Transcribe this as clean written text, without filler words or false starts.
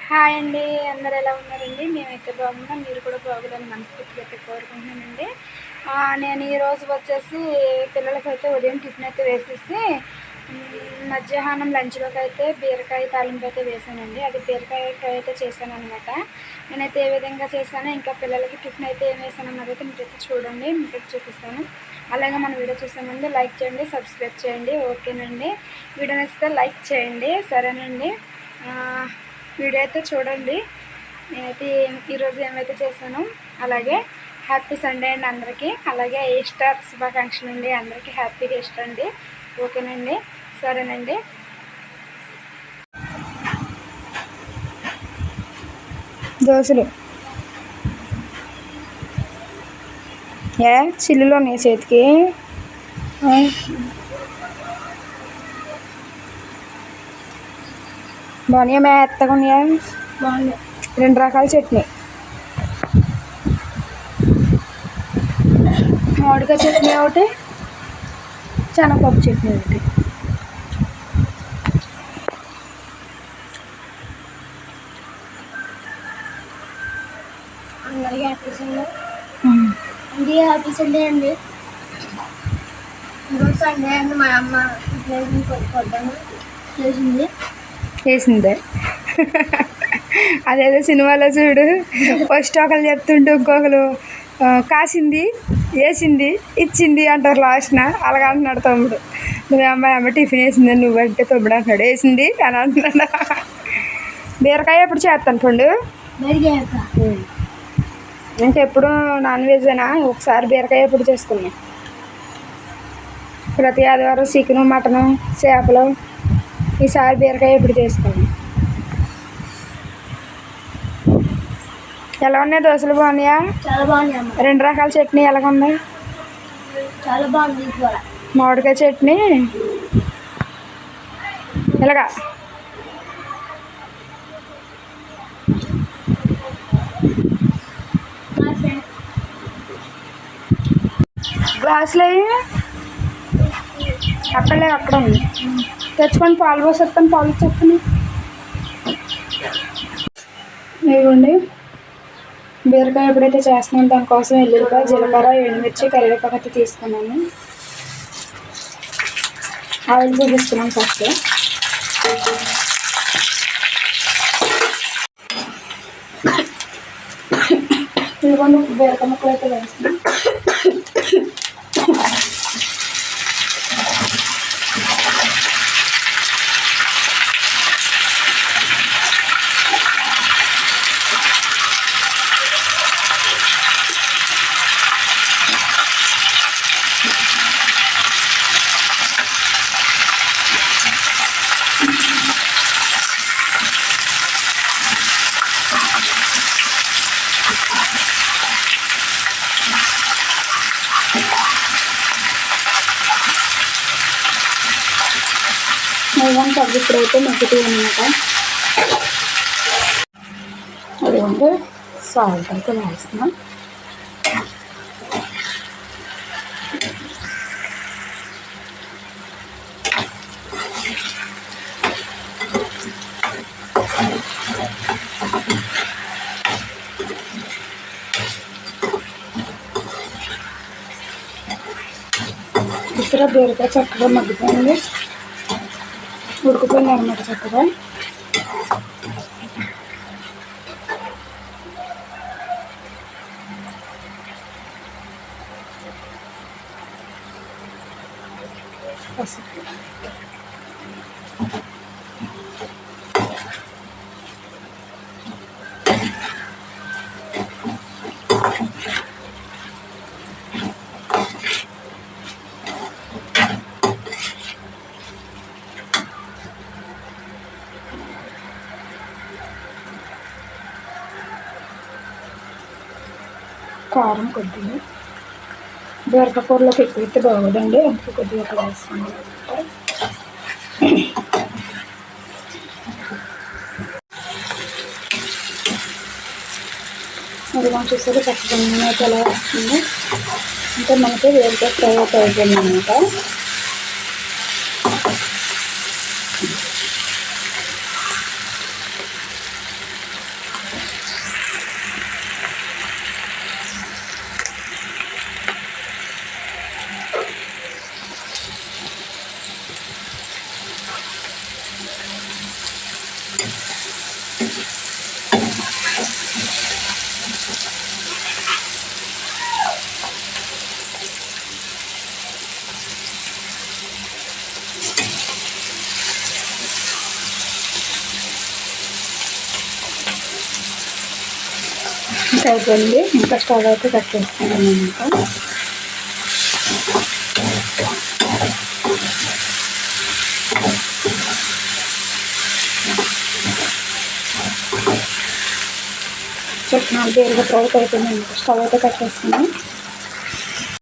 Hi అండి, అందరు ఎలా ఉన్నారండి? మేమైతే బాగున్నాం, మీరు కూడా బాగుందని మనస్ఫూర్తిగా అయితే కోరుకుంటున్నానండి. నేను ఈరోజు వచ్చేసి పిల్లలకైతే ఉదయం టిఫిన్ అయితే వేసేసి మధ్యాహ్నం లంచ్లోకి అయితే బీరకాయ తాలింపు అయితే వేసానండి. అది బీరకాయ ఫ్రై అయితే చేశాను అనమాట. నేనైతే ఏ విధంగా చేశానో, ఇంకా పిల్లలకి టిఫిన్ అయితే ఏం వేసాను అన్నది అయితే మీరైతే చూడండి, మీకైతే చూపిస్తాను. అలాగే మన వీడియో చూసే ముందు లైక్ చేయండి, సబ్స్క్రైబ్ చేయండి. ఓకేనండి, వీడియో నచ్చితే లైక్ చేయండి, సరేనండి. వీడియో అయితే చూడండి. నేనైతే ఈరోజు ఏమైతే చేశానో. అలాగే హ్యాపీ సండే అండి అందరికీ. అలాగే ఈస్టర్ శుభాకాంక్షలు అండి అందరికీ. హ్యాపీగా ఈస్టర్ అండి. ఓకేనండి, సరేనండి. దోశలు చిల్లులో ఉన్నాయి చేతికి. బాగున్నాయా? మెత్తగా ఉన్నాయా? బాగున్నాయి. 2 రకాల చట్నీ, మామిడికాయ చట్నీ ఒకటి, శనగపప్పు చట్నీ ఒకటి. అందరికీ హ్యాపీ సండే అండి. హ్యాపీ సండే అండి. ఈరోజు సండే అండి. మా అమ్మ పొద్దున్న చేసిందే. అదేదో సినిమాలో చూడు, ఫస్ట్ ఒకరు చెప్తుంటే ఇంకొకరు కాసింది, వేసింది, ఇచ్చింది అంటారు లాస్ట్న. అలాగ అంటున్నాడు తమ్ముడు. నువ్వు అమ్మ టిఫిన్ వేసింది, నువ్వంటే తమ్ముడు అంటున్నాడు వేసింది అని అంటున్నాడు. బీరకాయ ఎప్పుడు చేస్తాను పండు? ఇంకెప్పుడు నాన్ వెజేనా? ఒకసారి బీరకాయ ఎప్పుడు చేసుకున్నాం. ప్రతి ఆదివారం చికెను, మటను, చేపలు. ఈసారి బీరకాయ ఎప్పుడు చేసుకున్నాం. ఎలా ఉన్నాయి దోశలు? బాగున్నాయా? చాలా బాగున్నాయి. 2 రకాల చట్నీ ఎలాగ ఉన్నాయి? చాలా బాగుంది. మామిడికాయ చట్నీ ఇలాగా గ్లాసులు అక్కడ ఉంది. తెచ్చుకొని పాలు పోసేస్తాను, పాలు చెప్తాను. ఇదిగోండి బీరకాయ ఎప్పుడైతే చేస్తున్నాను దానికోసం ఎల్లుల్లిపాయ, జీలకర్ర, ఎండుమిర్చి, కరివేపాకు అయితే తీసుకున్నాను. ఆయిల్ చూపిస్తున్నాను ఫస్ట్. ఇదిగోండి బీరకాయ ముక్కలు అయితే వేస్తున్నాను. సబ్జీ ఇప్పుడైతే మగ్గుతూ అనమాట. అదిగోండి సాల్ట్ అయితే వేస్తున్నాం. ఇక్కడ బీరకాయ చక్కగా మగ్గిపోయింది, ఉడికిపోయింది అనమాట చక్కగా. కారం కొద్దిగా, బీరకాయ కూరలోకి ఎక్కువైతే బాగోదండి, అందుకే కొద్దిగా అక్కడ వేసుకున్నాను. అది మనం చూసారు చక్కగా అయితే ఎలా వస్తుంది. అంటే మనకి బీరకాయ ఫ్రై అయితే అయిపోయింది అనమాట. ఇంకా అయిపోయింది. ఇంకా స్టవ్ అయితే కట్టేస్తాను నేను. ఇంకా చెప్పిన వేరుగా తర్వాత అయిపోయింది. స్టవ్ అయితే కట్టేస్తాను.